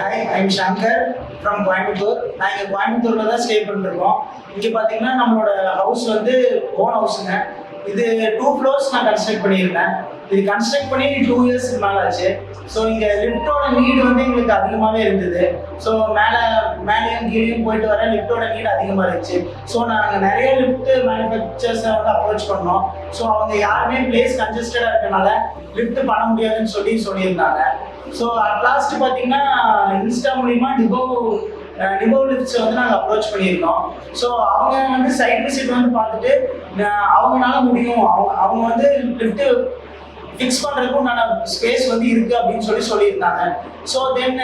Hi, I'm Shankar from Coimbatore. நாங்கள் கோயம்புத்தூரில் தான் ஸ்டே பண்ணிருக்கோம். இங்கே பார்த்தீங்கன்னா நம்மளோட ஹவுஸ் வந்து ஓன் ஹவுஸுங்க. இது 2 floors நான் கன்ஸ்ட்ரக்ட் பண்ணியிருந்தேன். இது கன்ஸ்ட்ரக்ட் பண்ணி 2 years மேலே ஆச்சு. ஸோ இங்கே லிஃப்டோட நீடு வந்து எங்களுக்கு அதிகமாகவே இருந்தது. ஸோ மேலேயும் கீழேயும் போயிட்டு வர லிஃப்டோட நீடு அதிகமாக இருந்துச்சு. ஸோ நாங்கள் நிறைய லிஃப்ட் மேனுஃபேக்சர்ஸை வந்து அப்ரோச் பண்ணோம். ஸோ அவங்க யாருமே பிளேஸ் கன்ஜஸ்டடாக இருக்கனால லிஃப்ட் பண்ண முடியாதுன்னு சொல்லியிருந்தாங்க. ஸோ அட் லாஸ்ட் பார்த்தீங்கன்னா இன்ஸ்டா மூலிமா நிபவ் லிஃப்ட்ஸ் வந்து நாங்கள் அப்ரோச் பண்ணியிருந்தோம். ஸோ அவங்க வந்து சைட் விசிட் வந்து பார்த்துட்டு அவங்களால முடியும், அவங்க வந்து லிஃப்ட்டு ஃபிக்ஸ் பண்ணுறதுக்கும் நான் ஸ்பேஸ் வந்து இருக்குது அப்படின்னு சொல்லியிருந்தாங்க. ஸோ தென்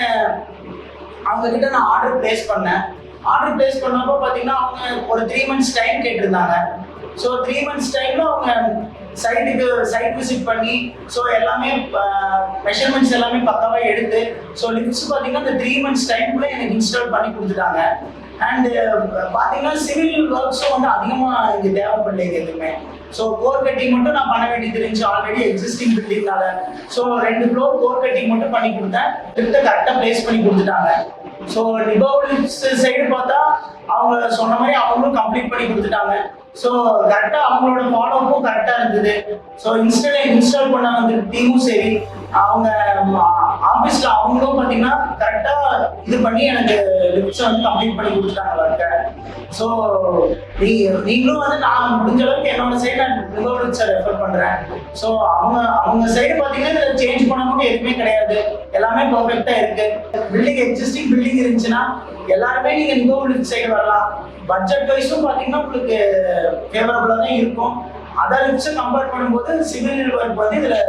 அவங்கக்கிட்ட நான் ஆர்டர் ப்ளேஸ் பண்ணேன். ஆர்டர் ப்ளேஸ் பண்ணப்போ பார்த்தீங்கன்னா அவங்க ஒரு 3 months டைம் கேட்டிருந்தாங்க. ஸோ 3 months டைமில் அவங்க சைட் விசிட் பண்ணி ஸோ எல்லாமே மெஷர்மெண்ட்ஸ் எல்லாமே பக்காவாக எடுத்து ஸோ லிஃப்ட்ஸ் பார்த்தீங்கன்னா இந்த 3 months டைம்குள்ளே எனக்கு இன்ஸ்டால் பண்ணி கொடுத்துட்டாங்க. அண்டு பார்த்தீங்கன்னா சிவில் ஒர்க்ஸும் வந்து அதிகமாக இங்கே தேவைப்படலைங்க எதுவுமே. ஸோ கோர் கட்டிங் மட்டும் நான் பண்ண வேண்டியது இருந்துச்சு ஆல்ரெடி எக்ஸிஸ்டிங் பில்டிங்னால. ஸோ 2 floor கோர் கட்டிங் மட்டும் பண்ணி கொடுத்தேன். லிஃப்ட்டை கரெக்டாக ப்ளேஸ் பண்ணி கொடுத்துட்டாங்க. ஸோ நிபவ் லிஃப்ட்ஸ் சைடு பார்த்தா அவங்க சொன்ன மாதிரி அவங்களும் கம்ப்ளீட் பண்ணி கொடுத்துட்டாங்க. ஸோ கரெக்டாக அவங்களோட ஃபாலோப்பும் கரெக்டாக இருந்தது. ஸோ இன்ஸ்டால் பண்ண வந்து டீமும் சரி, அவங்க ஆஃபீஸில் அவங்களும் பார்த்தீங்கன்னா கரெக்டாக இது பண்ணி எனக்கு லிஃப்ட்ஸை வந்து கம்ப்ளீட் பண்ணி கொடுத்துட்டாங்க ஒர்க்கை. ஸோ நீங்களும் வந்து நான் முடிஞ்ச அளவுக்கு என்னோட சைடு நான் நிபவ் லிஃப்ட்ஸை ரெஃபர் பண்ணுறேன். ஸோ அவங்க சைடு பார்த்தீங்கன்னா இதில் சேஞ்ச் பண்ணணும்னு எதுவுமே கிடையாது, எல்லாமே பர்ஃபெக்டாக இருக்குது. எக்ஸிஸ்டிங் பில்டிங் இருந்துச்சுன்னா எல்லாருமே நீங்கள் நிபவ் லிஃப்ட் சைடு வரலாம். பட்ஜெட் வைஸும் பார்த்தீங்கன்னா உங்களுக்கு ஃபேவரபுளாக தான் இருக்கும். அதர் லிஃப்ட்ஸை கம்பேர் பண்ணும்போது சிவில் ஒர்க் வந்து இதில்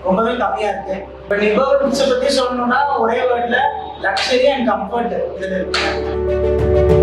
ரொம்பவே கம்மியாக இருக்குது. இப்போ நிபவ் லிஃப்ட்ஸை பற்றி சொல்லணும்னா ஒரே வேர்டில் லக்ஸரி அண்ட் கம்ஃபர்ட் இதில் இருக்கு.